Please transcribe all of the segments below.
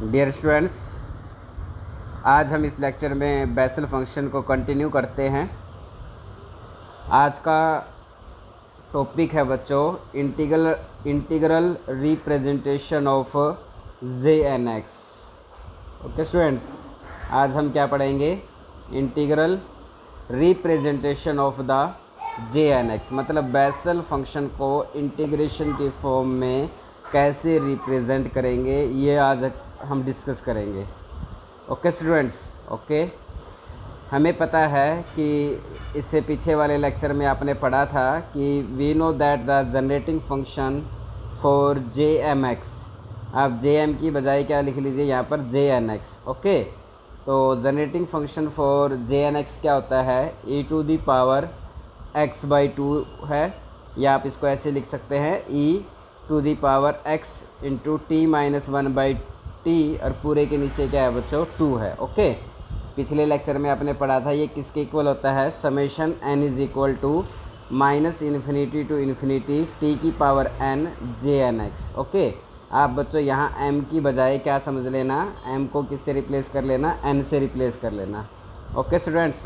Dear students, आज हम इस लेक्चर में बेसल फंक्शन को कंटिन्यू करते हैं। आज का टॉपिक है बच्चों integral representation of J N X. Okay students, आज हम क्या पढ़ेंगे? Integral representation of the J N X, मतलब बेसल फंक्शन को इंटीग्रेशन के फॉर्म में कैसे रिप्रेजेंट करेंगे, ये आज हम डिस्कस करेंगे। Okay students, okay. हमें पता है कि इससे पीछे वाले लेक्चर में आपने पढ़ा था कि we know that the generating function for J M X, आप जे एम की बजाय क्या लिख लीजिए यहाँ पर जे एन एक्स। ओके, तो generating function for J N X क्या होता है? e to the power x by 2 है, या आप इसको ऐसे लिख सकते हैं e to the power x into T minus 1 by T, और पूरे के नीचे क्या है बच्चों? 2 है। ओके, पिछले लेक्चर में आपने पढ़ा था ये किसके इक्वल होता है? Summation n is equal to minus infinity to infinity T की power n J N X. Okay, आप बच्चों यहाँ m की बजाय क्या समझ लेना? m को किससे रिप्लेस कर लेना? n से रिप्लेस कर लेना। ओके स्टूडेंट्स,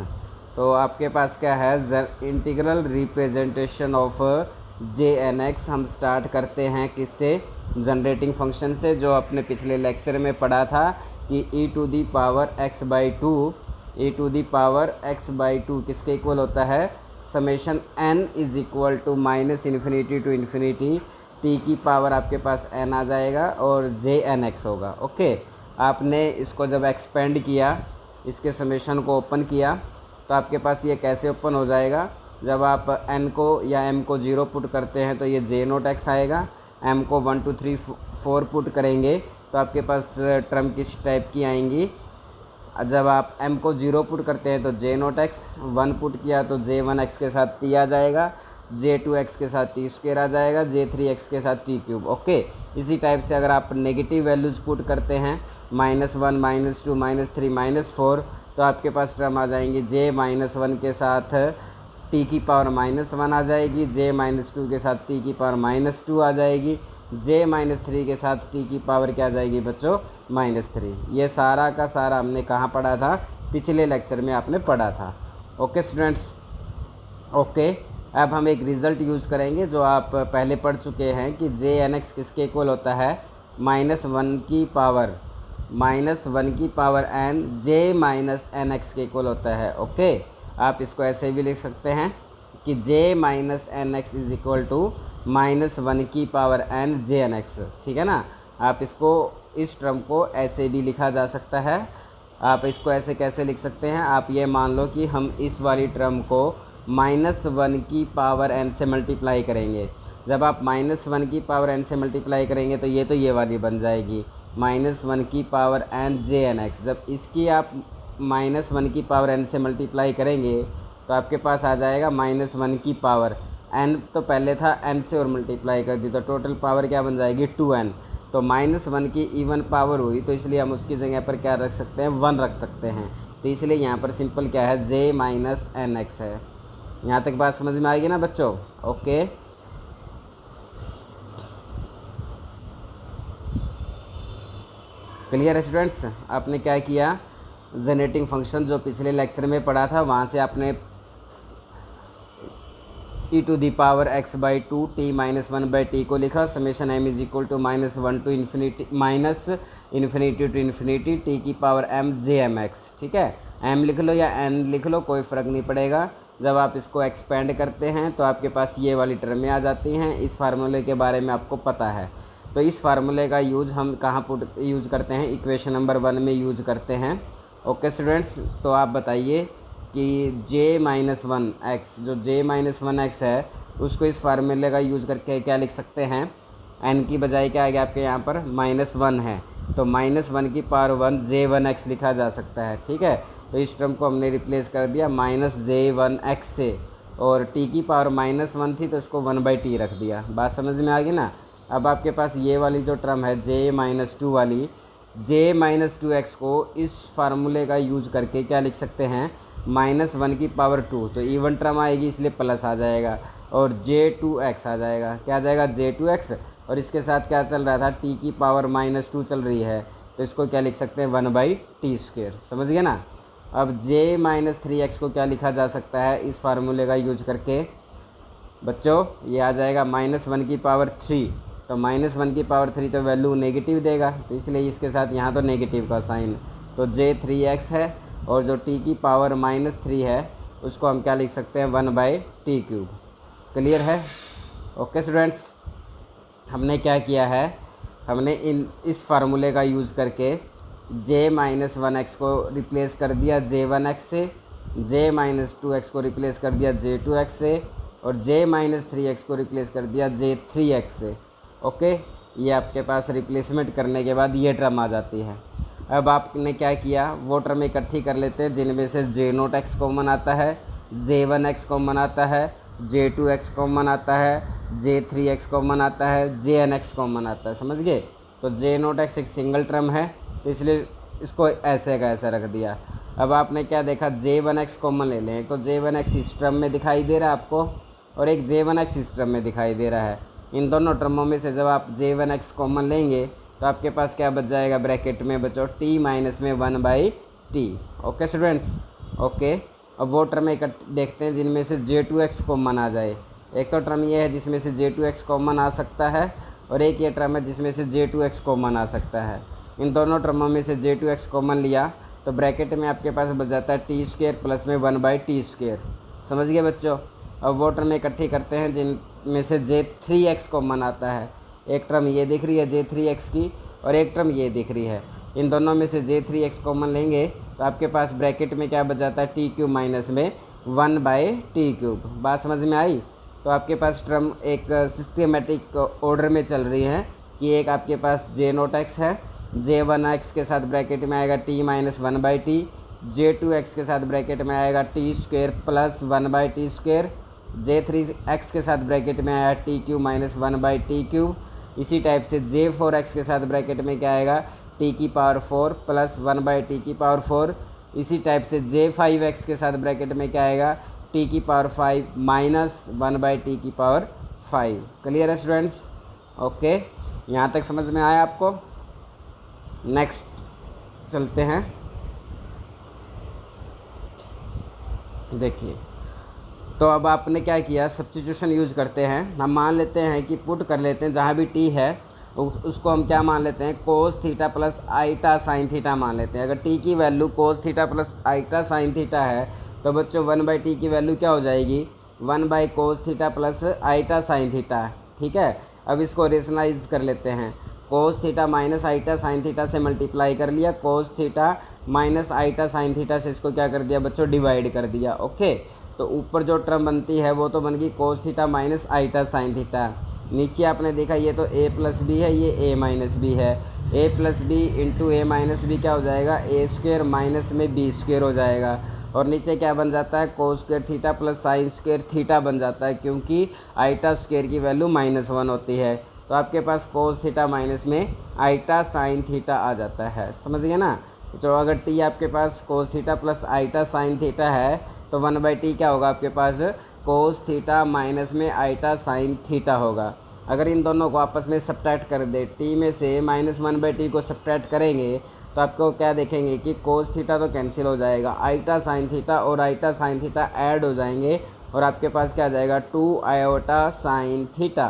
तो आपके पास क्या है? Integral representation of J N X. हम स्टार्ट करते हैं किससे? जनरेटिंग फंक्शन से, जो अपने पिछले लेक्चर में पढ़ा था कि e to the power x by 2, e to the power x by 2 किसके इक्वल होता है? Summation n is equal to minus infinity to infinity t की पावर आपके पास n आ जाएगा और जे एन एक्स होगा। ओके, आपने इसको जब एक्सपेंड किया, इसके समेशन को ओपन किया, तो आपके पास ये कैसे ओपन हो जाएगा? जब आप n को या m को 0 पुट करते हैं तो ये जे नोट एक्स आएगा। m को 1 2 3 4 पुट करेंगे तो आपके पास टर्म किस टाइप की आएंगी? जब आप m को 0 पुट करते हैं तो जे नोट एक्स, 1 पुट किया तो जे 1 एक्स के साथ t आ जाएगा, जे 2 एक्स के साथ टी स्क्वेयर आ जाएगा, जे 3 एक्स के साथ टी क्यूब। ओके, इसी टाइप से अगर आप नेगेटिव वैल्यूज़ पुट करते हैं -1 -2 -3 -4, तो आपके पास टर्म आ जाएंगी जे -1 के साथ टी की पावर -1 आ जाएगी, जे -2 के साथ टी की पावर -2 आ जाएगी, जे -3 के साथ टी की पावर क्या आ जाएगी बच्चों? -3। ये सारा का सारा हमने कहाँ पढ़ा था? पिछले लेक्चर में आपने पढ़ा था। Okay students, okay. अब हम एक रिज़ल्ट यूज़ करेंगे जो आप पहले पढ़ चुके हैं कि जे एन एक्स किसके इक्वल होता है? -1 की पावर n जे माइनस एन एक्स के इक्वल होता है। ओके, आप इसको ऐसे भी लिख सकते हैं कि J minus N X is equal to -1 की power n J N X. ठीक है ना? आप इसको, इस टर्म को ऐसे भी लिखा जा सकता है। आप इसको ऐसे कैसे लिख सकते हैं? आप ये मान लो कि हम इस वाली टर्म को -1 की पावर n से मल्टीप्लाई करेंगे। जब आप -1 की पावर n से मल्टीप्लाई करेंगे तो ये वाली बन जाएगी -1 की power n J N X. जब इसकी आप -1 की पावर n से मल्टीप्लाई करेंगे तो आपके पास आ जाएगा -1 की पावर n, तो पहले था n से और मल्टीप्लाई कर दी तो टोटल पावर क्या बन जाएगी? 2n। तो -1 की इवन पावर हुई, तो इसलिए हम उसकी जगह पर क्या रख सकते हैं? 1 रख सकते हैं। तो इसलिए यहाँ पर सिंपल क्या है? जे माइनस एन एक्स है। यहाँ तक बात समझ में आएगी ना बच्चों? ओके, क्लियर है स्टूडेंट्स? आपने क्या किया? जनरेटिंग फंक्शन जो पिछले लेक्चर में पढ़ा था, वहाँ से आपने e to the power x by 2 T minus 1 by T को लिखा। Summation m is equal to -1 to infinity to infinity T की power m J M X. ठीक है, m लिख लो या n लिख लो, कोई फ़र्क नहीं पड़ेगा। जब आप इसको एक्सपेंड करते हैं तो आपके पास ये वाली टर्में आ जाती हैं। इस फार्मूले के बारे में आपको पता है, तो इस फार्मूले का यूज़ हम कहाँ यूज़ करते हैं? इक्वेशन नंबर 1 में यूज़ करते हैं। ओके स्टूडेंट्स, तो आप बताइए कि j-1 x, जो j-1 x है, उसको इस फार्मूले का यूज़ करके क्या लिख सकते हैं? n की बजाय क्या आ गया आपके यहाँ पर? -1 है, तो -1 की पावर 1 j1 x लिखा जा सकता है। ठीक है, तो इस टर्म को हमने रिप्लेस कर दिया -j1 x से, और t की पावर -1 थी तो इसको 1 बाई टी रख दिया। बात समझ में आ गई ना? अब आपके पास ये वाली जो टर्म है j-2 वाली, j-2 x को इस फार्मूले का यूज करके क्या लिख सकते हैं? -1 की पावर 2, तो इवन टर्म आएगी इसलिए प्लस आ जाएगा, और j2x आ जाएगा। क्या आ जाएगा? j2x, और इसके साथ क्या चल रहा था? t की पावर -2 चल रही है, तो इसको क्या लिख सकते हैं 1/t²। समझ गए ना। अब j-3x को क्या लिखा जा सकता है इस फार्मूले का यूज करके बच्चों, ये आ जाएगा -1/3। तो -1/3 तो वैल्यू नेगेटिव देगा, तो इसलिए इसके साथ यहाँ तो नेगेटिव का साइन, तो j3x है और जो t की पावर -3 है उसको हम क्या लिख सकते हैं 1/t³। क्लियर है। ओके स्टूडेंट्स, हमने क्या किया है, हमने इस फार्मूले का यूज़ करके j-1x को रिप्लेस कर दिया j1x से, j-2x को रिप्लेस कर दिया j2x से और j-3x को रिप्लेस कर दिया j3x से। ओके, ये आपके पास रिप्लेसमेंट करने के बाद ये टर्म आ जाती है। अब आपने क्या किया, वो टर्म इकट्ठी कर लेते हैं जिनमें से j0x कॉमन आता है, j1x कॉमन आता है, j2x कॉमन आता है, j3x कॉमन आता है, jnx कॉमन आता है। समझ गए। तो j0x एक सिंगल टर्म है तो इसलिए इसको ऐसे का ऐसे रख दिया। अब आपने क्या देखा, j1x कॉमन ले लें, तो j1x इस टर्म में दिखाई दे रहा है आपको और एक j1x इस टर्म में दिखाई दे रहा है। इन दोनों टर्मों में से जब आप j1x कॉमन लेंगे तो आपके पास क्या बच जाएगा ब्रैकेट में बच्चों t माइनस में 1/t। Okay students. ओके, अब वो टर्म देखते हैं जिनमें से j2x कॉमन आ जाए। एक तो टर्म ये है जिसमें से j2x कॉमन आ सकता है और एक ये टर्म है जिसमें से j2x कॉमन आ सकता है। इन दोनों टर्मों में से j2x कॉमन लिया तो ब्रैकेट में आपके पास बच जाता है t² प्लस में 1/t²। समझ गए बच्चों। अब वो टर्म इकट्ठी करते हैं जिनमें से j3x कॉमन आता है। एक टर्म ये दिख रही है j3x की और एक टर्म ये दिख रही है। इन दोनों में से j3x कॉमन लेंगे तो आपके पास ब्रैकेट में क्या बच जाता है t³ माइनस में 1/t³। बात समझ में आई। तो आपके पास टर्म एक सिस्टमेटिक ऑर्डर में चल रही है कि एक आपके पास j0x है, j1x के साथ ब्रैकेट में आएगा t माइनस 1/t, j2x के साथ ब्रैकेट में आएगा t² प्लस 1/t², j3x के साथ ब्रैकेट में आएगा t³ माइनस 1/t³। इसी टाइप से j4x के साथ ब्रैकेट में क्या आएगा t की पावर 4 प्लस 1/t की पावर 4। इसी टाइप से j5x के साथ ब्रैकेट में क्या आएगा t की पावर 5 माइनस 1/t की पावर 5। क्लियर है स्टूडेंट्स। ओके, यहाँ तक समझ में आया आपको। नेक्स्ट चलते हैं। देखिए, तो अब आपने क्या किया, सब्स्टिट्यूशन यूज करते हैं। हम मान लेते हैं कि पुट कर लेते हैं जहाँ भी t है उसको हम क्या मान लेते हैं cos theta plus iota sine theta मान लेते हैं। अगर t की value cos theta plus iota sine theta है तो बच्चों 1/t की वैल्यू क्या हो जाएगी 1/कोस theta plus iota sine theta. ठीक है। अब इसको रेशनलाइज कर लेते हैं। Cos theta minus iota sine theta से मल्टीप्लाई कर लिया, cos theta minus iota sine theta से इसको क्या कर दिया बच्चों डिवाइड कर दिया। ओके, तो ऊपर जो टर्म बनती है वो तो बन गई cos theta minus iota sine theta. नीचे आपने देखा ये तो a प्लस बी है, ये a माइनस बी है। a plus B into A minus B क्या हो जाएगा a² माइनस में b² हो जाएगा। और नीचे क्या बन जाता है cos square theta plus sine square theta बन जाता है, क्योंकि आइटा स्क्वायर की वैल्यू -1 होती है। तो आपके पास कोस थीटा माइनस में आइटा साइन थीटा आ जाता है। समझ गए ना। तो अगर t आपके पास cos theta plus iota sine theta है तो 1/t क्या होगा आपके पास कोस थीटा माइनस में आइटा साइन थीटा होगा। अगर इन दोनों को आपस में सब्ट्रैक्ट कर दे, t में से -1/t को सब्ट्रैक्ट करेंगे तो आपको क्या देखेंगे कि कोस थीटा तो कैंसिल हो जाएगा, आइटा साइन थीटा और आइटा साइन थीटा ऐड हो जाएंगे और आपके पास क्या आ जाएगा 2 आयोटा साइन थीटा।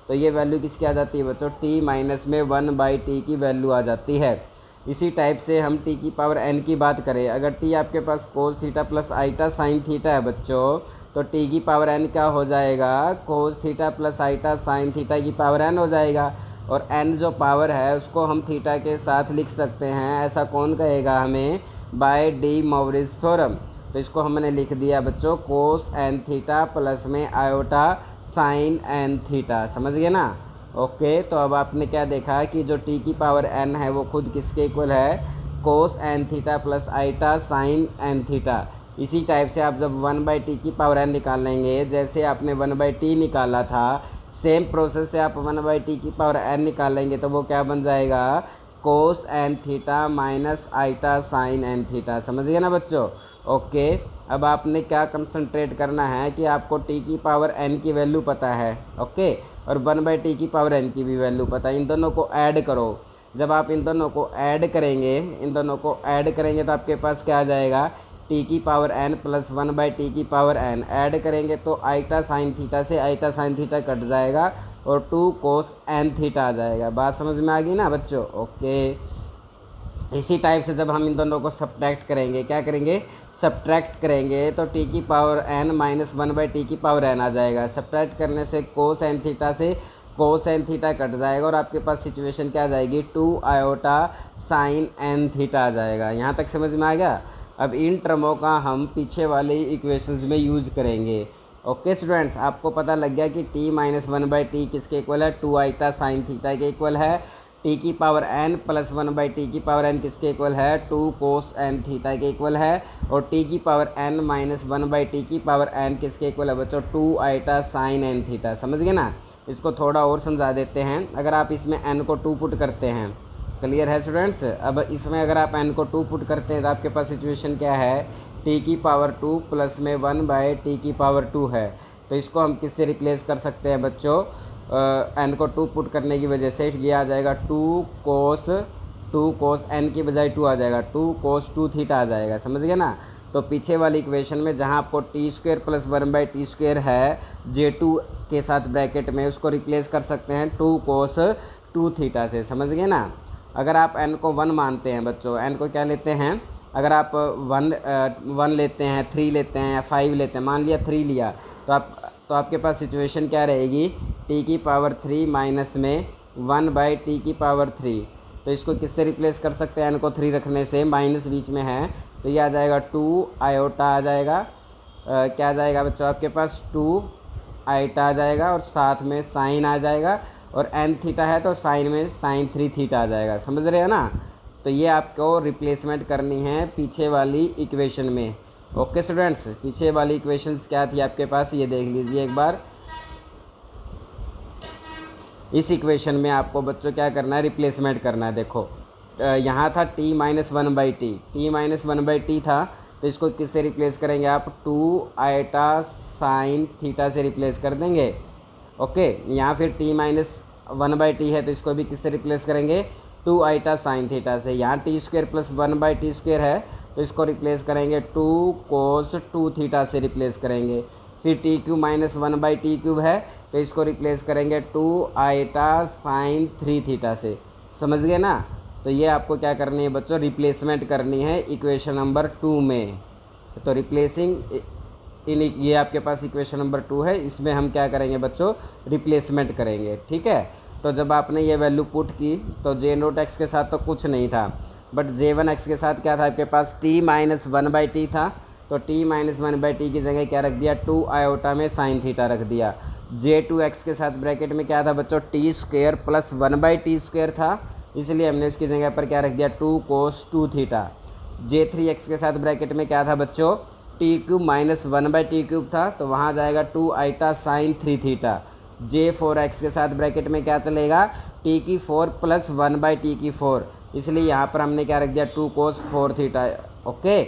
तो ये वैल्यू किसकी आ जाती है बच्चों t माइनस में 1/t की वैल्यू आ जाती है। इसी टाइप से हम t की पावर n की बात करें, अगर t आपके पास cos theta plus iota sine theta है बच्चों तो t की पावर n क्या हो जाएगा cos theta plus iota sine theta की पावर n हो जाएगा। और n जो पावर है उसको हम थीटा के साथ लिख सकते हैं, ऐसा कौन कहेगा हमें बाय डी मॉरिस थ्योरम। तो इसको हमने लिख दिया बच्चों कोस n थीटा प्लस में आयोटा साइन n थीटा। समझ गए ना। ओके, तो अब आपने क्या देखा कि जो t की पावर n है वो खुद किसके इक्वल है cos n theta plus iota sine n theta. इसी टाइप से आप जब 1/t की पावर n निकाल लेंगे, जैसे आपने 1/t निकाला था सेम प्रोसेस से आप 1/t की पावर n निकाल लेंगे तो वो क्या बन जाएगा cos n theta minus iota sine n theta. समझ गए ना बच्चों। ओके, अब आपने क्या कंसंट्रेट करना है कि आपको t की पावर n की वैल्यू पता है। ओके, और 1/t की पावर n की भी वैल्यू पता है। इन दोनों को ऐड करो जब आप इन दोनों को ऐड करेंगे तो आपके पास क्या आ जाएगा, टी की पावर n प्लस 1/t की पावर n। ऐड करेंगे तो आइटा साइन थीटा से आइटा साइन थीटा कट जाएगा और 2 कोस n थीटा आ जाएगा। बात समझ में आ गई ना बच्चों? ओके। इसी टाइप से जब हम इन दोनों को सब्ट्रैक्ट करेंगे, क्या करेंगे, सब्ट्रैक्ट करेंगे तो टी की पावर n माइनस 1/t की पावर n आ जाएगा। सब्ट्रैक्ट करने से कोस n थीटा से कोस n थीटा कट जाएगा और आपके पास सिचुएशन क्या आ जाएगी, 2 आयोटा साइन n थीटा आ जाएगा। यहाँ तक समझ में आ गया? अब इन टर्मों का हम पीछे वाले इक्वेशंस में यूज़ करेंगे। ओके स्टूडेंट्स, आपको पता लग गया कि t माइनस 1/t किसके इक्वल है, 2 आइटा साइन थीटा के इक्वल है। टी की पावर n प्लस 1/t की पावर n किसके इक्वल है, 2 कोस n थीटा के इक्वल है। और टी की पावर n माइनस 1/t की पावर n किसके इक्वल है बच्चों, 2 आइटा साइन n थीटा। समझ गए ना? इसको थोड़ा और समझा देते हैं। अगर आप इसमें n को 2 पुट करते हैं, क्लियर है स्टूडेंट्स? अब इसमें अगर आप n को 2 पुट करते हैं तो आपके पास सिचुएशन क्या है, t की पावर 2 प्लस में 1/t की पावर 2 है। तो इसको हम किससे रिप्लेस कर सकते हैं बच्चों, n को 2 पुट करने की वजह से ये आ जाएगा 2 कोस n की बजाय 2 आ जाएगा, 2 कोस 2 थीटा आ जाएगा। समझ गए ना? तो पीछे वाली इक्वेशन में जहाँ आपको t² प्लस 1/t² है J2 के साथ ब्रैकेट में, उसको रिप्लेस कर सकते हैं 2 कोस 2 थीटा से। समझ गए ना? अगर आप n को 1 मानते हैं बच्चों, n को क्या लेते हैं, अगर आप 1 लेते हैं, 3 लेते हैं या 5 लेते हैं, मान लिया 3 लिया, तो आपके पास सिचुएशन क्या रहेगी, t की पावर 3 माइनस में 1/t की पावर 3। तो इसको किससे रिप्लेस कर सकते हैं, n को 3 रखने से, माइनस बीच में है तो ये आ जाएगा 2 आयोटा आ जाएगा। क्या आ जाएगा बच्चों, आपके पास 2 आइटा आ जाएगा और साथ में साइन आ जाएगा, और n थीटा है तो साइन में साइन 3 थीटा आ जाएगा। समझ रहे हैं ना? तो ये आपको रिप्लेसमेंट करनी है पीछे वाली इक्वेशन में। ओके स्टूडेंट्स, पीछे वाली इक्वेशंस क्या थी आपके पास, ये देख लीजिए एक बार। इस इक्वेशन में आपको बच्चों क्या करना है, रिप्लेसमेंट करना है। देखो यहाँ था t माइनस 1/t था, तो इसको किससे रिप्लेस करेंगे आप, 2 आइटा साइन थीटा से रिप्लेस कर देंगे। ओके, यहाँ फिर t माइनस 1/t है तो इसको भी किससे रिप्लेस करेंगे, 2 आइटा साइन थीटा से। यहाँ t² प्लस 1/t² है तो इसको रिप्लेस करेंगे 2 कोस 2 थीटा से रिप्लेस करेंगे। फिर t³ माइनस 1/t³ है तो इसको रिप्लेस करेंगे 2 आइटा साइन 3 थीटा से। समझ गए ना? तो ये आपको क्या करनी है बच्चों, रिप्लेसमेंट करनी है इक्वेशन नंबर 2 में। तो रिप्लेसिंग ये आपके पास इक्वेशन नंबर 2 है, इसमें हम क्या करेंगे बच्चों, रिप्लेसमेंट करेंगे। ठीक है? तो जब आपने ये वैल्यू पुट की तो J0x के साथ तो कुछ नहीं था, बट J1x के साथ क्या था आपके पास, t माइनस 1/t था। तो t माइनस 1/t की जगह क्या रख दिया, 2 आयोटा में साइन थीटा रख दिया। J2x के साथ ब्रैकेट में क्या था बच्चों, t² प्लस 1/t² था, इसलिए हमने उसकी जगह पर क्या रख दिया, 2 कोस 2 थीटा। J3x के साथ ब्रैकेट में क्या था बच्चों, t³ माइनस 1/t³ था, तो वहाँ जाएगा 2 आइटा साइन 3 थीटा। J4x के साथ ब्रैकेट में क्या चलेगा, t⁴ प्लस 1/t⁴, इसलिए यहाँ पर हमने क्या रख दिया, 2 कोस 4 थीटा। ओके,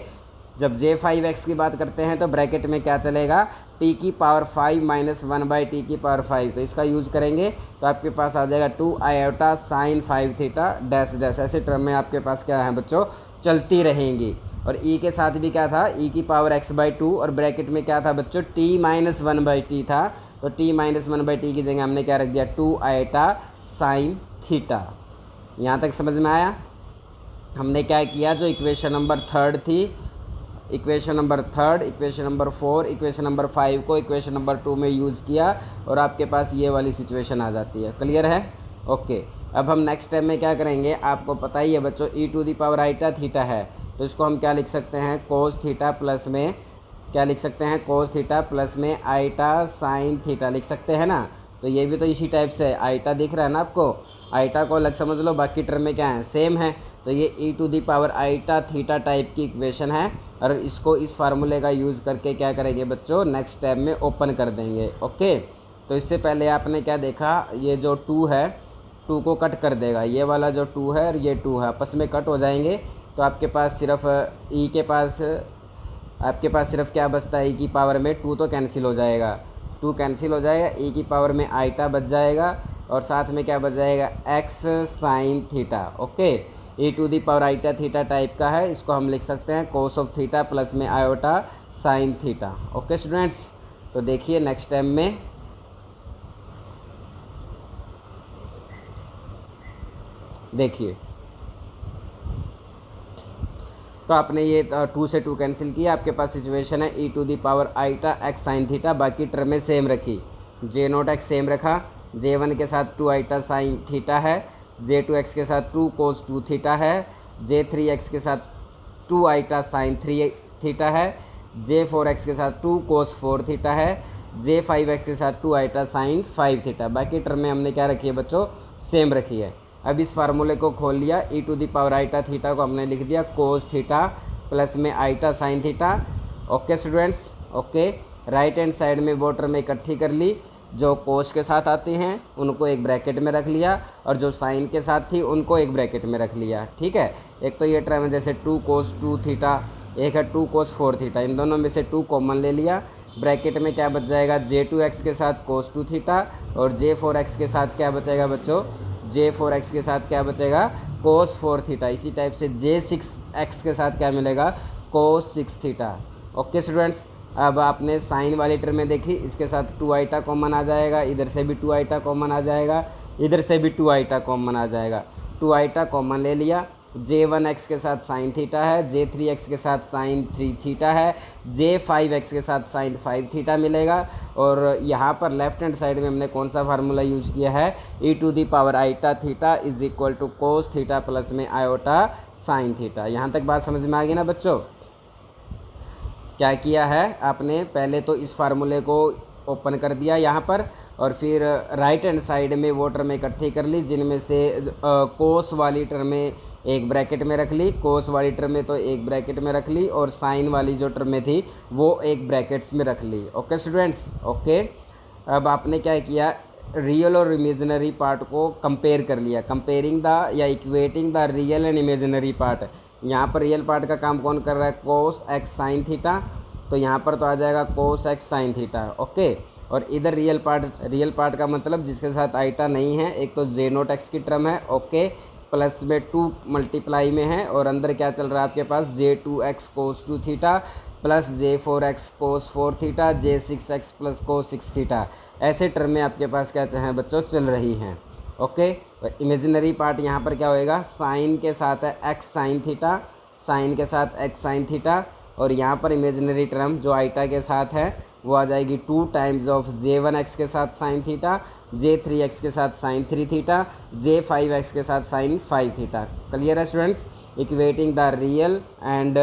जब J5x की बात करते हैं तो ब्रैकेट में क्या चलेगा, t⁵ माइनस 1/t⁵, तो इसका यूज़ करेंगे तो आपके पास आ जाएगा 2 iota sine 5 theta dash dash. ऐसे टर्म में आपके पास क्या है बच्चों, चलती रहेंगी। और e के साथ भी क्या था, e⁵x/2, और ब्रैकेट में क्या था बच्चों, t माइनस 1/t था, तो t माइनस 1/t की जगह हमने क्या रख दिया, 2 आइटा साइन थीटा। यहाँ तक समझ में आया? हमने क्या किया, जो इक्वेशन नंबर 3 थी, equation number 3, equation number 4, equation number 5 को इक्वेशन नंबर 2 में यूज़ किया और आपके पास ये वाली सिचुएशन आ जाती है। क्लियर है? ओके, अब हम नेक्स्ट स्टेप में क्या करेंगे, आपको पता ही है बच्चों, e⁻ थीटा है, तो इसको हम क्या लिख सकते हैं, कोस थीटा प्लस में क्या लिख सकते हैं, कोस थीटा प्लस में आइटा साइन थीटा लिख सकते हैं ना। तो ये भी तो इसी टाइप से है, आइटा दिख रहा है ना आपको, आइटा को अलग समझ लो, बाकी टर्म में क्या है, सेम है। तो ये e⁻ थीटा टाइप की इक्वेशन है, और इसको इस फार्मूले का यूज़ करके क्या करेंगे बच्चों, नेक्स्ट स्टेप में ओपन कर देंगे। ओके, तो इससे पहले आपने क्या देखा, ये जो 2 है, 2 को कट कर देगा, ये वाला जो 2 है और ये 2 है आपस में कट हो जाएंगे, तो आपके पास सिर्फ आपके पास सिर्फ क्या बचता है, e की पावर में 2 तो कैंसिल हो जाएगा, 2 कैंसिल हो जाएगा, e की पावर में आइटा बच जाएगा, और साथ में क्या बच जाएगा X sine theta. Okay, E to the power iota theta type का है, इसको हम लिख सकते हैं कोस ऑफ थीटा प्लस में iota sine theta. Okay students, तो देखिए नेक्स्ट टाइम में देखिए, तो आपने ये 2 से 2 कैंसिल किया, आपके पास सिचुएशन है E to the power iota X sine theta, बाकी टर्में सेम रखी, जे नोट एक्स सेम रखा, जे वन के साथ 2 आइटा साइन थीटा है, जे टू एक्स के साथ 2 कोस 2 थीटा है, जे थ्री एक्स के साथ 2 आइटा साइन 3 थीटा है, जे फोर एक्स के साथ 2 कोस 4 थीटा है, जे फाइव एक्स के साथ 2 आइटा साइन 5 थीटा। बाकी टर्म में हमने क्या रखी है बच्चों, सेम रखी है। अब इस फार्मूले को खोल लिया, E to the power iota theta को हमने लिख दिया कोस थीटा प्लस में iota sine theta. Okay students, okay, right hand side में वो टर्म इकट्ठी कर ली, जो कोस के साथ आती हैं उनको एक ब्रैकेट में रख लिया और जो साइन के साथ थी उनको एक ब्रैकेट में रख लिया। ठीक है, एक तो ये टर्म है जैसे 2 कोस 2 थीटा, एक है 2 कोस 4 थीटा, इन दोनों में से 2 कॉमन ले लिया। ब्रैकेट में क्या बच जाएगा, जे टू एक्स के साथ कोस 2 थीटा और जे फोर एक्स के साथ क्या बचेगा बच्चों, जे फोर एक्स के साथ क्या बचेगा कोस 4 थीटा। इसी टाइप से जे सिक्स एक्स के साथ क्या मिलेगा, कोस 6 थीटा। ओके स्टूडेंट्स, अब आपने साइन वाली टर्म में देखी, इसके साथ 2 आइटा कॉमन आ जाएगा, इधर से भी 2 आइटा कॉमन आ जाएगा, इधर से भी 2 आइटा कॉमन आ जाएगा। 2 आइटा कॉमन ले लिया, जे वन एक्स के साथ साइन थीटा है, जे थ्री एक्स के साथ साइन 3 थीटा है, जे फाइव एक्स के साथ साइन 5 थीटा मिलेगा। और यहाँ पर लेफ्ट हैंड साइड में हमने कौन सा फार्मूला यूज़ किया है, E to the power iota theta is equal to cos theta plus में आयोटा साइन थीटा। यहाँ तक बात समझ में आ गई ना बच्चों। क्या किया है आपने, पहले तो इस फार्मूले को ओपन कर दिया यहाँ पर और फिर राइट हैंड साइड में वो टर्में इकट्ठी कर ली, जिनमें से कोस वाली टर्में एक ब्रैकेट में रख ली, कोस वाली टर्में तो एक ब्रैकेट में रख ली और साइन वाली जो टर्में थी वो एक ब्रैकेट्स में रख ली। Okay students, okay. अब आपने क्या किया, रियल और इमेजिनरी पार्ट को कंपेयर कर लिया, कंपेयरिंग द या equating the real and imaginary part. यहाँ पर रियल पार्ट का काम कौन कर रहा है, कोस एक्स साइन थीटा, तो यहाँ पर तो आ जाएगा cos x sine theta. Okay, और इधर रियल पार्ट का मतलब जिसके साथ आइटा नहीं है, एक तो जे नोट एक्स की टर्म है, ओके, प्लस में 2 मल्टीप्लाई में है और अंदर क्या चल रहा है आपके पास, J two X cos 2 theta plus J four X cos 4 theta, J six X plus cos 6 theta. ऐसे टर्म में आपके पास क्या चाहें बच्चों चल रही हैं। ओके, इमेजिनरी पार्ट यहाँ पर क्या होएगा, साइन के साथ है एक्स साइन थीटा, साइन के साथ एक्स साइन थीटा, और यहाँ पर इमेजिनरी टर्म जो आइटा के साथ है वो आ जाएगी 2 times of J one X के साथ sine theta, J three X के साथ sine 3 theta, J five X के साथ साइन 5 थीटा। क्लियर है students, equating the real and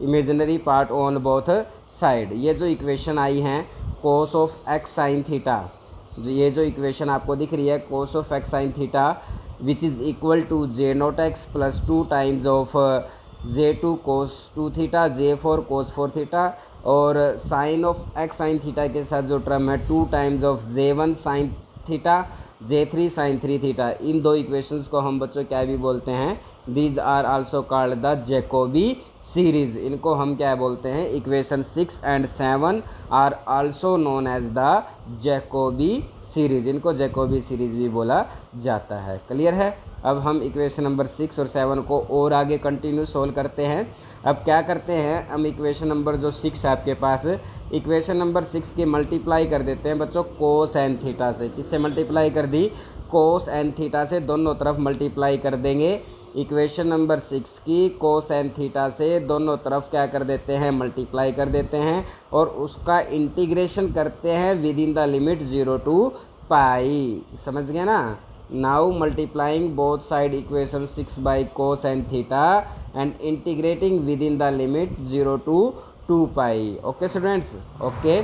imaginary part on both side. ये जो इक्वेशन आई हैं cos of x sine theta, ये जो इक्वेशन आपको दिख रही है cos of x sine theta which is equal to J naught x plus 2 times of J two cos 2 theta, J four cos 4 theta, और sine of x sine theta के साथ जो टर्म है 2 times of J one sine theta, J three sine 3 theta. इन दो equations को हम बच्चों क्या भी बोलते हैं, these are also called the Jacobi series. इनको हम क्या बोलते हैं, equation 6 and 7 are also known as the Jacobi series. इनको जैकोबी सीरीज़ भी बोला जाता है। क्लियर है। अब हम इक्वेशन नंबर 6 और 7 को और आगे कंटिन्यू सोल्व करते हैं। अब क्या करते हैं, हम इक्वेशन नंबर जो 6 है आपके पास, इक्वेशन नंबर 6 की मल्टीप्लाई कर देते हैं बच्चों कोस एन थीटा से। किससे मल्टीप्लाई कर दी, कोस एन थीटा से, दोनों तरफ मल्टीप्लाई कर देंगे। इक्वेशन नंबर 6 की कोस एन थीटा से दोनों तरफ क्या कर देते हैं, मल्टीप्लाई कर देते हैं और उसका इंटीग्रेशन करते हैं within the limit 0 to pi. समझ गए ना। Now multiplying both side equation 6 by cos N theta and integrating within the limit 0 to 2 pi. Okay students, okay.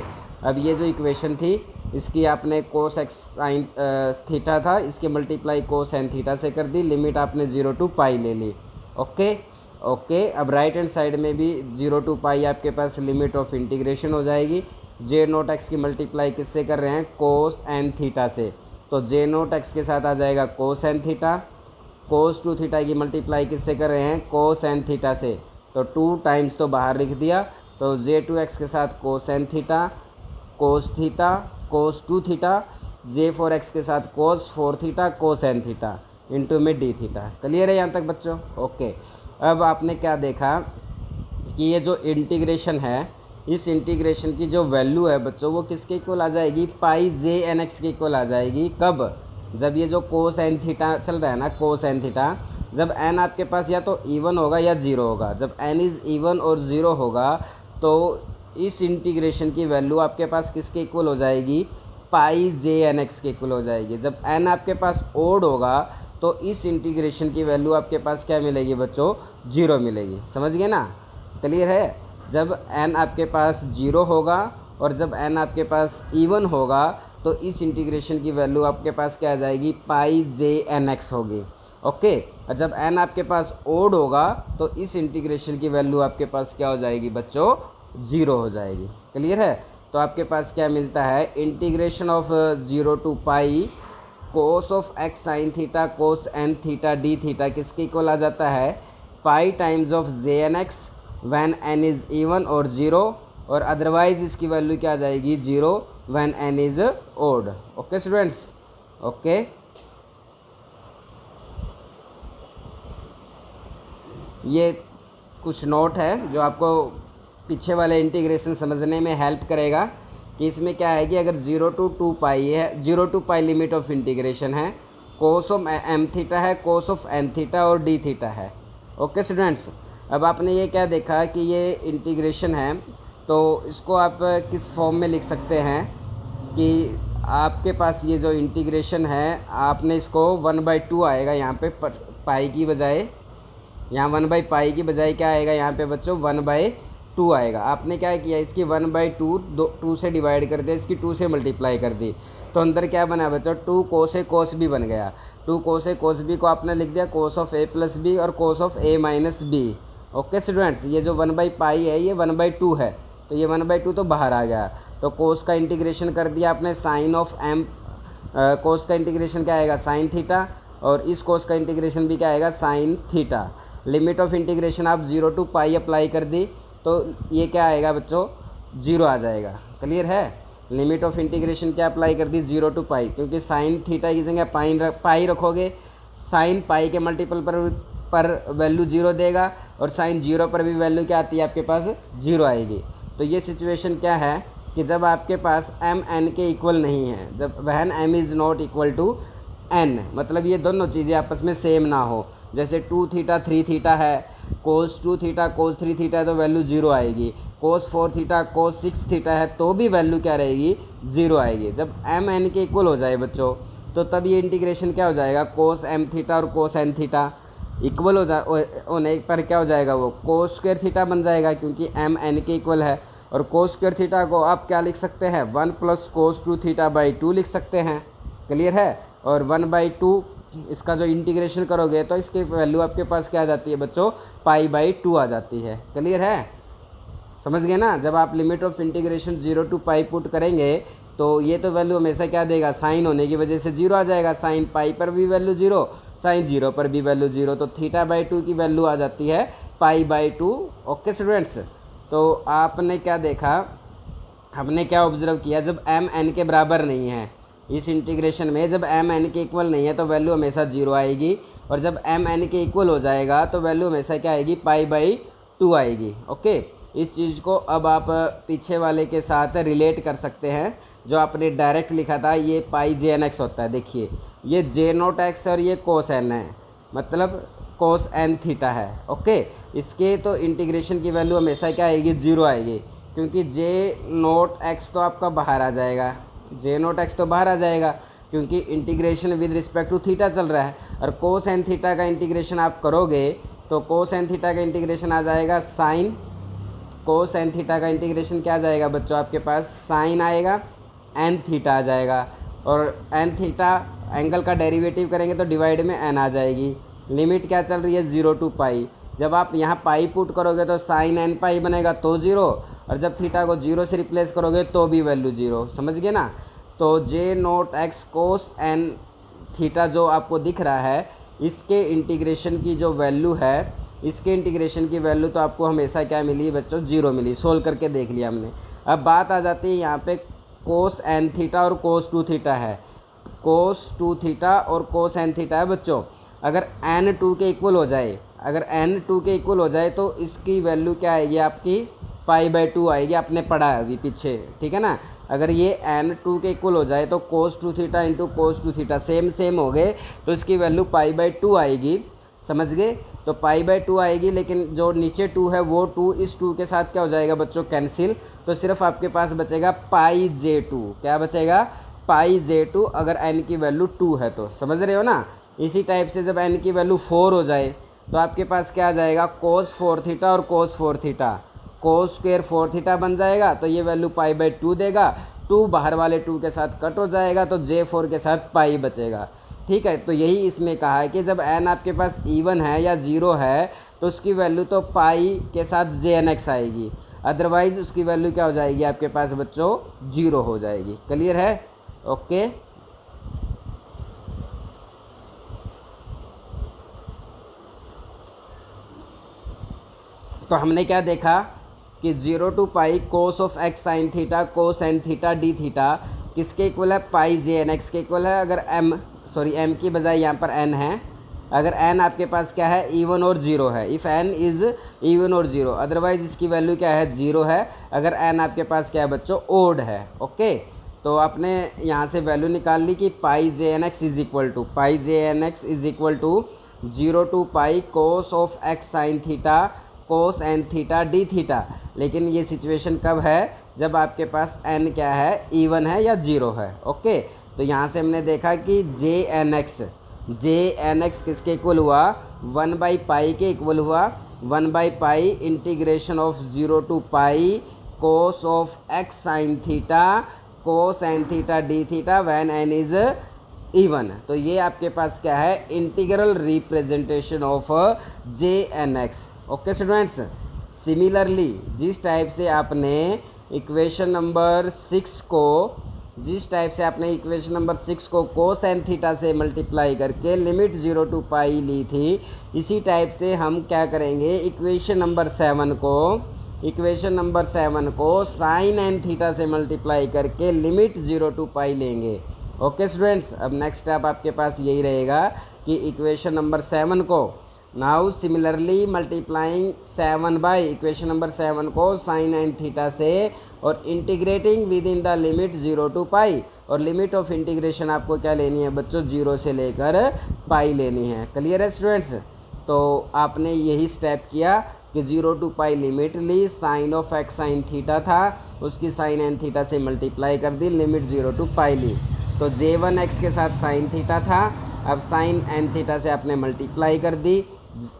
अब ये जो इक्वेशन थी इसकी आपने कोस एक्स साइन थीटा था, इसके मल्टीप्लाई कोस एन थीटा से कर दी, लिमिट आपने 0 टू पाई ले ली। Okay okay. अब राइट हैंड साइड में भी 0 टू पाई आपके पास लिमिट ऑफ इंटीग्रेशन हो जाएगी। जे नोट एक्स की मल्टीप्लाई किससे कर रहे हैं, कोस एन थीटा से, तो जे नोट एक्स के साथ आ जाएगा कोस एन थीटा। कोस 2 थीटा की मल्टीप्लाई किससे कर रहे हैं, कोस एन थीटा से, तो 2 टाइम्स तो बाहर लिख दिया, तो जे टू एक्स के साथ कोस एन थीटा, कोस थीटा, कोस 2 थीटा, J4x के साथ cos 4 theta cos n theta into में d थीटा। क्लियर है यहाँ तक बच्चों? ओके। अब आपने क्या देखा कि ये जो इंटीग्रेशन है, इस इंटीग्रेशन की जो वैल्यू है बच्चों वो किसके इक्वल आ जाएगी? पाई जे एन एक्स के इक्वल आ जाएगी। कब? जब ये जो कोस एन थीटा चल रहा है ना, कोस एन थीटा, जब एन आपके पास या तो इवन होगा या ज़ीरो होगा। जब एन इज़ इवन और ज़ीरो होगा तो इस इंटीग्रेशन की वैल्यू आपके पास किसके इक्वल हो जाएगी? पाई जे एन एक्स के इक्वल हो जाएगी। जब एन आपके पास ओड होगा तो इस इंटीग्रेशन की वैल्यू आपके पास क्या मिलेगी बच्चों? ज़ीरो मिलेगी। समझ गए ना? क्लियर है? जब n आपके पास ज़ीरो होगा और जब n आपके पास इवन होगा तो इस इंटीग्रेशन की वैल्यू आपके पास क्या आ जाएगी? पाई जे एन एक्स होगी। ओके। और जब n आपके पास ओड होगा तो इस इंटीग्रेशन की वैल्यू आपके पास क्या हो जाएगी बच्चों? ज़ीरो हो जाएगी। क्लियर है? तो आपके पास क्या मिलता है? Integration of 0 to pi cos of x sine theta cos N theta D theta किसके इक्वल आ जाता है? Pi times of J N X when N is even और ज़ीरो, और अदरवाइज इसकी वैल्यू क्या आ जाएगी? Zero when N is odd. Okay students? Okay. ये कुछ नोट है जो आपको पीछे वाले इंटीग्रेशन समझने में हेल्प करेगा कि इसमें क्या है कि अगर 0 टू 2 पाई है, 0 to pi limit of integration है, कोस ऑफ एम थीटा है, कोस ऑफ एन थीटा और डी थीटा है। Okay students? अब आपने ये क्या देखा कि ये इंटीग्रेशन है, तो इसको आप किस फॉर्म में लिख सकते हैं कि आपके पास ये जो इंटीग्रेशन है आपने इसको 1/2 आएगा यहाँ पे पाई की बजाय, यहाँ 1/पाई की बजाय क्या आएगा यहाँ पे बच्चों? 1/2 आएगा। आपने क्या किया? इसकी 1/2 2 से डिवाइड कर दिया, इसकी 2 से मल्टीप्लाई कर दी, तो अंदर क्या बना बच्चों? 2 कोस ए कोस बी बन गया। 2 कोस ए कोस बी को आपने लिख दिया cos of A plus B और cos of A minus B. Okay students? ये जो 1/पाई है ये 1/2 है, तो ये 1/2 तो बाहर आ गया। तो कोस का इंटीग्रेशन कर दिया आपने साइन ऑफ एम, कोस का इंटीग्रेशन क्या आएगा? साइन थीटा, और इस कोस का इंटीग्रेशन भी क्या आएगा? Sine theta. Limit of integration आप 0 टू पाई अप्लाई कर दी तो ये क्या आएगा बच्चों? ज़ीरो आ जाएगा। क्लियर है? लिमिट ऑफ इंटीग्रेशन क्या अप्लाई कर दी? 0 टू पाई, क्योंकि साइन थीटा की जगह पाई रखोगे, साइन पाई के मल्टीपल पर वैल्यू 0 देगा, और साइन 0 पर भी वैल्यू क्या आती है आपके पास? 0 आएगी। तो ये सिचुएशन क्या है कि जब आपके पास एम एन के इक्वल नहीं है, जब when M is not equal to N, मतलब ये दोनों चीज़ें आपस में सेम ना हो, जैसे 2 थीटा 3 थीटा है, कोस 2 थीटा कोस 3 थीटा है तो वैल्यू 0 आएगी, कोस 4 थीटा कोस 6 थीटा है तो भी वैल्यू क्या रहेगी? 0 आएगी। जब एम एन के इक्वल हो जाए बच्चों तो तब ये इंटीग्रेशन क्या हो जाएगा? कोस एम थीटा और कोस एन थीटा इक्वल होने पर क्या हो जाएगा? वो कोस स्क्वायर थीटा बन जाएगा, क्योंकि एम एन के इक्वल है। और कोस स्क्वायर थीटा को आप क्या लिख सकते हैं? 1 प्लस कोस 2 थीटा बाई 2 लिख सकते हैं। क्लियर है? और 1/2 इसका जो इंटीग्रेशन करोगे तो इसकी वैल्यू आपके पास क्या आ जाती है बच्चों? पाई/2 आ जाती है। क्लियर है? समझ गए ना? जब आप limit of integration 0 to pi put करेंगे तो ये तो वैल्यू हमेशा क्या देगा? साइन होने की वजह से 0 आ जाएगा। साइन पाई पर भी वैल्यू 0, साइन 0 पर भी वैल्यू 0, तो थीटा/2 की वैल्यू आ जाती है पाई/2। Okay students? तो आपने क्या देखा, हमने क्या ऑब्जर्व किया? जब एम एन के बराबर नहीं है इस इंटीग्रेशन में, जब एम एन के इक्वल नहीं है तो वैल्यू हमेशा 0 आएगी, और जब एम एन के इक्वल हो जाएगा तो वैल्यू हमेशा क्या आएगी? पाई/2 आएगी। ओके। इस चीज़ को अब आप पीछे वाले के साथ रिलेट कर सकते हैं, जो आपने डायरेक्ट लिखा था ये पाई जे एन एक्स होता है। देखिए ये जे नोट एक्स और ये कोस एन है, मतलब कोस एन थीटा है। ओके। इसके तो इंटीग्रेशन की वैल्यू हमेशा क्या आएगी? 0 आएगी, क्योंकि जे नोट एक्स तो आपका बाहर आ जाएगा, जे नोट एक्स तो बाहर आ जाएगा क्योंकि integration with respect to theta चल रहा है। और कोस एन थीटा का इंटीग्रेशन आप करोगे तो कोस एन थीटा का इंटीग्रेशन आ जाएगा साइन, कोस एन थीटा का इंटीग्रेशन क्या आ जाएगा बच्चों? आपके पास साइन आएगा, एन थीटा आ जाएगा, और एन थीटा एंगल का डेरिवेटिव करेंगे तो डिवाइड में एन आ जाएगी। लिमिट क्या चल रही है? 0 टू पाई। जब आप यहाँ पाई पुट करोगे तो साइन एन पाई बनेगा तो 0, और जब थीटा को 0 से रिप्लेस करोगे तो भी वैल्यू 0। समझ गए ना? तो जे नोट एक्स कोस एन थीटा जो आपको दिख रहा है, इसके इंटीग्रेशन की जो वैल्यू है, इसके इंटीग्रेशन की वैल्यू तो आपको हमेशा क्या मिली बच्चों? 0 मिली। सोल्व करके देख लिया हमने। अब बात आ जाती है यहाँ पे कोस एन थीटा और कोस 2 थीटा है, कोस 2 थीटा और कोस n थीटा है बच्चों। अगर n 2 के इक्वल हो जाए, अगर n 2 के इक्वल हो जाए तो इसकी वैल्यू क्या आएगी आपकी π/2 आएगी, आपने पढ़ा है अभी पीछे, ठीक है ना। अगर ये n 2 के इक्वल हो जाए तो कोस 2 theta into cos 2 theta same हो गए तो इसकी वैल्यू π/2 आएगी, समझ गए। तो π/2 आएगी, लेकिन जो नीचे 2 है वो 2 इस 2 के साथ क्या हो जाएगा बच्चों, कैंसिल। तो सिर्फ आपके पास बचेगा π/2। क्या बचेगा, π/2, अगर n की वैल्यू 2 है तो, समझ रहे हो ना। इसी टाइप से जब n की वैल्यू 4 हो जाए तो आपके पास क्या आ जाएगा, कोस 4 थीटा और कोस 4 थीटा, कोस स्क्वायर 4 थीटा बन जाएगा। तो ये वैल्यू π/2 देगा, 2 बाहर वाले 2 के साथ कट हो जाएगा तो J4 के साथ पाई बचेगा, ठीक है। तो यही इसमें कहा है कि जब n आपके पास इवन है या 0 है तो उसकी वैल्यू तो पाई के साथ JNX आएगी, अदरवाइज उसकी वैल्यू क्या हो जाएगी आपके पास बच्चों, 0 हो जाएगी। क्लियर है, ओके। तो हमने क्या देखा कि 0 to pi cos of x sine theta cos n theta D theta किसके इक्वल है, पाई JNX के इक्वल है। अगर m की बजाय यहाँ पर n है, अगर n आपके पास क्या है, इवन और 0 है, इफ़ n इज़ इवन और 0, अदरवाइज इसकी वैल्यू क्या है, 0 है। अगर n आपके पास क्या है बच्चों, ओड है, ओके। तो आपने यहाँ से वैल्यू निकाल ली कि pi JNX is equal to 0 to pi cos of x sine theta cos n theta D theta. लेकिन ये सिचुएशन कब है, जब आपके पास n क्या है, इवन है या 0 है, ओके। तो यहाँ से हमने देखा कि JNX किसके इक्वल हुआ, 1/पाई के इक्वल हुआ, 1/पाई integration of 0 to pi cos of x sine theta cos n theta D theta when n is even. तो ये आपके पास क्या है, integral representation of JNX, okay students. Similarly जिस टाइप से आपने इक्वेशन नंबर 6 को कोस n थीटा से मल्टीप्लाई करके लिमिट 0 टू पाई ली थी, इसी टाइप से हम क्या करेंगे, इक्वेशन नंबर 7 को साइन n थीटा से मल्टीप्लाई करके लिमिट 0 टू पाई लेंगे, ओके स्टूडेंट्स। अब नेक्स्ट स्टेप आपके पास यही रहेगा कि इक्वेशन नंबर 7 को now similarly multiplying 7 by equation number 7 को साइन n थीटा से और integrating within the limit 0 to pi, और लिमिट ऑफ इंटीग्रेशन आपको क्या लेनी है बच्चों, 0 से लेकर पाई लेनी है। क्लियर है स्टूडेंट्स। तो आपने यही स्टेप किया कि 0 टू पाई लिमिट ली, sine of x sine theta था, उसकी साइन n थीटा से मल्टीप्लाई कर दी, लिमिट 0 टू पाई ली। तो J1x के साथ साइन थीटा था, अब साइन n थीटा से आपने मल्टीप्लाई कर दी।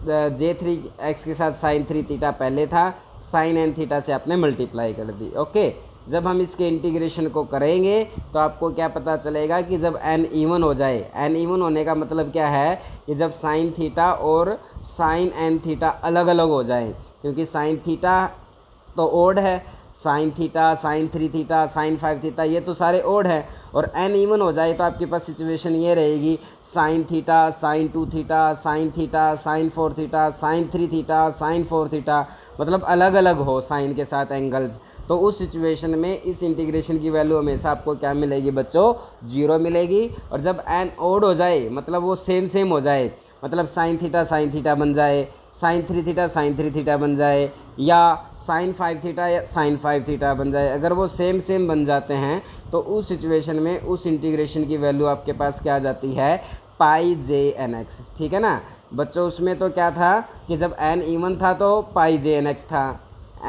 J3x के साथ साइन 3 थीटा पहले था, साइन n थीटा से आपने मल्टीप्लाई कर दी, ओके। जब हम इसके इंटीग्रेशन को करेंगे तो आपको क्या पता चलेगा कि जब n इवन हो जाए, n इवन होने का मतलब क्या है कि जब साइन थीटा और साइन n थीटा अलग अलग हो जाए, क्योंकि साइन थीटा तो ओड है, sign theta sign 3 theta sine 5 theta ये तो सारे ओड है, और n इवन हो जाए तो आपके पास सिचुएशन ये रहेगी, sign theta sign 2 theta sine theta sign 4 theta sine 3 theta sine 4 theta, मतलब अलग अलग हो साइन के साथ एंगल्स। तो उस सिचुएशन में इस इंटीग्रेशन की वैल्यू हमेशा आपको क्या मिलेगी बच्चों, 0 मिलेगी। और जब n ओड हो जाए, मतलब वो सेम हो जाए, मतलब साइन थीटा बन जाए, साइन 3 थीटा बन जाए, या साइन 5 थीटा या साइन 5 थीटा बन जाए, अगर वो सेम बन जाते हैं तो उस सिचुएशन में उस इंटीग्रेशन की वैल्यू आपके पास क्या आ जाती है, पाई JNX, ठीक है ना बच्चों। उसमें तो क्या था कि जब n इवन था तो पाई JNX था,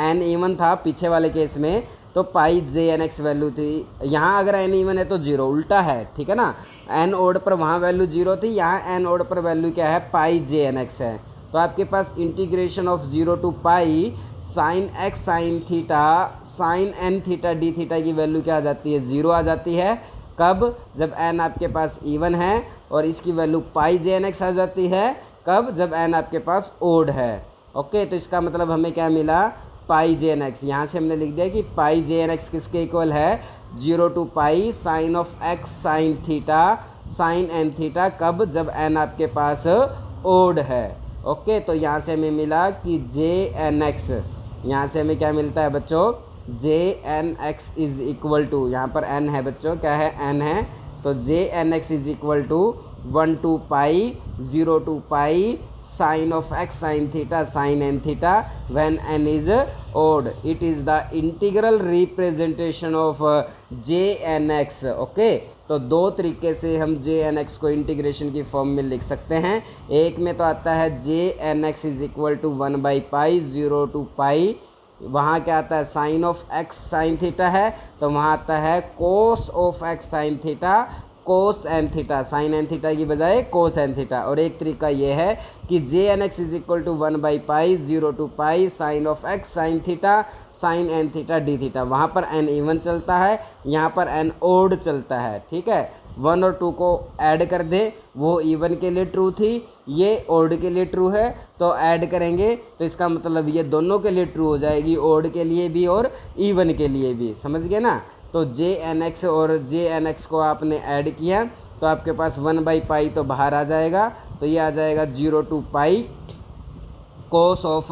n इवन था पीछे वाले केस में तो पाई JNX वैल्यू थी। यहाँ अगर n इवन है तो 0, उल्टा है, ठीक है ना। n ओड पर वहाँ वैल्यू 0 थी, यहाँ n ओड पर वैल्यू क्या है, पाई JNX है। तो आपके पास integration of 0 to pi sine x sine theta sine n theta D theta की वैल्यू क्या आ जाती है, 0 आ जाती है। कब, जब n आपके पास इवन है, और इसकी वैल्यू पाई JNX आ जाती है कब, जब n आपके पास ओड है, ओके। तो इसका मतलब हमें क्या मिला, पाई JNX। यहाँ से हमने लिख दिया कि पाई JNX किसके इक्वल है, 0 to pi sine of x sine theta sine n theta, कब, जब n आपके पास ओड है, ओके। तो यहाँ से हमें मिला कि JNX, यहाँ से हमें क्या मिलता है बच्चों, JNX इज़ इक्वल टू, यहाँ पर n है बच्चों, क्या है, n है, तो J N x is equal to 1 to pi 0 to pi sine of x sine theta sine N theta when N is odd. It is the integral representation of J N X. Okay, तो दो तरीके से हम J N X को integration की form में लिख सकते हैं। एक में तो आता है J N x is equal to 1 by pi 0 to पाई, वहाँ क्या आता है sine of x sine theta है, तो वहाँ आता है cos of x sine theta cos N theta, sine N theta की बजाय कोस एन थीटा। और एक तरीका ये है कि J N x is equal to 1 by pi 0 to pi sine of x sine theta sine N theta D theta. वहाँ पर एन इवन चलता है, यहाँ पर एन ओड चलता है। ठीक है, 1 और 2 को ऐड कर दें, वो इवन के लिए ट्रू थी, ये ओड के लिए ट्रू है, तो ऐड करेंगे तो इसका मतलब ये दोनों के लिए ट्रू हो जाएगी, ओड के लिए भी और इवन के लिए भी। समझ गए ना? तो जे एन एक्स और जे एन एक्स को आपने ऐड किया तो आपके पास 1 बाई पाई तो बाहर आ जाएगा, तो ये आ जाएगा 0 to pi cos of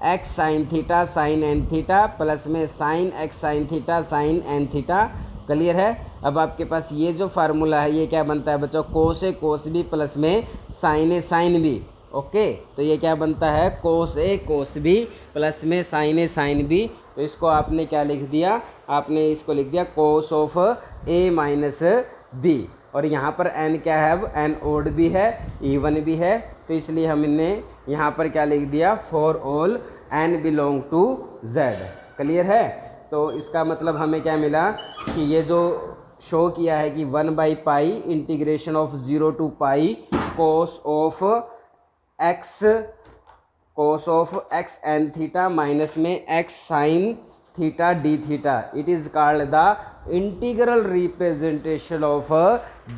x sine theta sine N theta plus में sine X sine theta sine N theta. Clear है? अब आपके पास ये जो फार्मूला है ये क्या बनता है बच्चों, कोस ए कोस बी प्लस में साइन ए साइन बी। ओके, तो ये क्या बनता है कोस ए कोस बी प्लस में साइन ए साइन बी। तो इसको आपने क्या लिख दिया, आपने इसको लिख दिया cos of A minus b. और यहाँ पर एन क्या है, अब एन ओड भी है इवन भी है, तो इसलिए हमने यहाँ पर क्या लिख दिया for all n belong to Z. Clear है? तो इसका मतलब हमें क्या मिला कि ये जो शो किया है कि 1 by pi integration of 0 to pi cos of X N theta minus में X sine theta D theta, it is called the integral representation of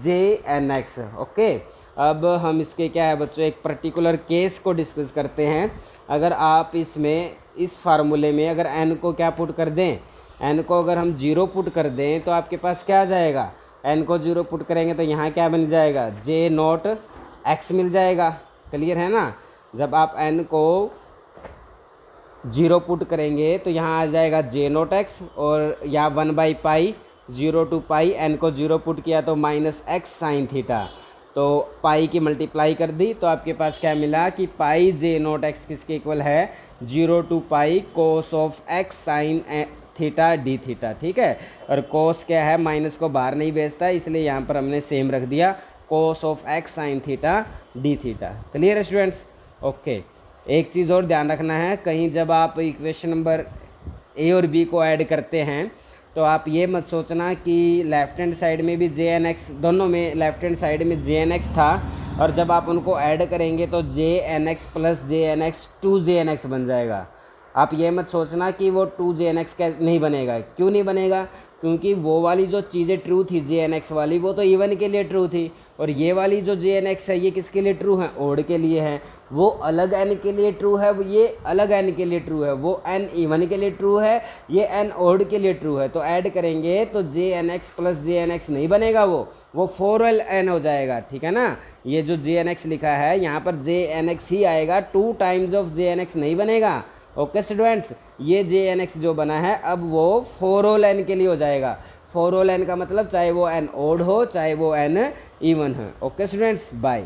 J N X. Okay, अब हम इसके क्या है बच्चों एक पर्टिकुलर केस को डिस्कस करते हैं। अगर आप इसमें इस फार्मूले में अगर n को क्या पुट कर दें, n को अगर हम 0 पुट कर दें तो आपके पास क्या आ जाएगा, n को 0 पुट करेंगे तो यहाँ क्या बन जाएगा जे नॉट एक्स मिल जाएगा। क्लियर है ना? जब आप n को 0 पुट करेंगे तो यहाँ आ जाएगा जे नॉट एक्स, और या 1 by pi 0 to pi n को 0 पुट किया तो माइनस एक्स साइन थीटा, तो पाई की मल्टीप्लाई कर दी तो आपके पास क्या मिला कि पाई जे नॉट एक्स किसके इक्वल है 0 to pi cos of x sine theta D theta. ठीक है, और कोस क्या है माइनस को बाहर नहीं भेजता, इसलिए यहाँ पर हमने सेम रख दिया cos of x sine theta D theta. Clear है स्टूडेंट्स? ओके, एक चीज़ और ध्यान रखना है, कहीं जब आप इक्वेशन नंबर ए और बी को ऐड करते हैं तो आप ये मत सोचना कि लेफ्ट हैंड साइड में भी जे एन एक्स, दोनों में लेफ्ट हैंड साइड में जे एन एक्स था और जब आप उनको ऐड करेंगे तो J N x plus J N x 2 J N x बन जाएगा। आप ये मत सोचना कि वो 2 जे एन एक्स का नहीं बनेगा। क्यों नहीं बनेगा? क्योंकि वो वाली जो चीज़ें ट्रू थी जे एन एक्स वाली, वो तो इवन के लिए ट्रू थी, और ये वाली जो जे एन एक्स है ये किसके लिए ट्रू है, ओड के लिए है। वो अलग एन के लिए ट्रू है, ये अलग एन के लिए ट्रू है, वो एन इवन के लिए ट्रू है, ये एन ओड के लिए ट्रू है। तो ऐड करेंगे तो J N x plus J N x नहीं बनेगा, वो 4l n हो जाएगा। ठीक है ना? ये जो जे एन एक्स लिखा है यहाँ पर जे एन एक्स ही आएगा, 2 times of J N x नहीं बनेगा। ओके स्टूडेंट्स, ये जे एन एक्स जो बना है अब वो 4l n के लिए हो जाएगा। 4l n का मतलब चाहे वो n ओड हो चाहे वो n इवन हो। Okay students, bye.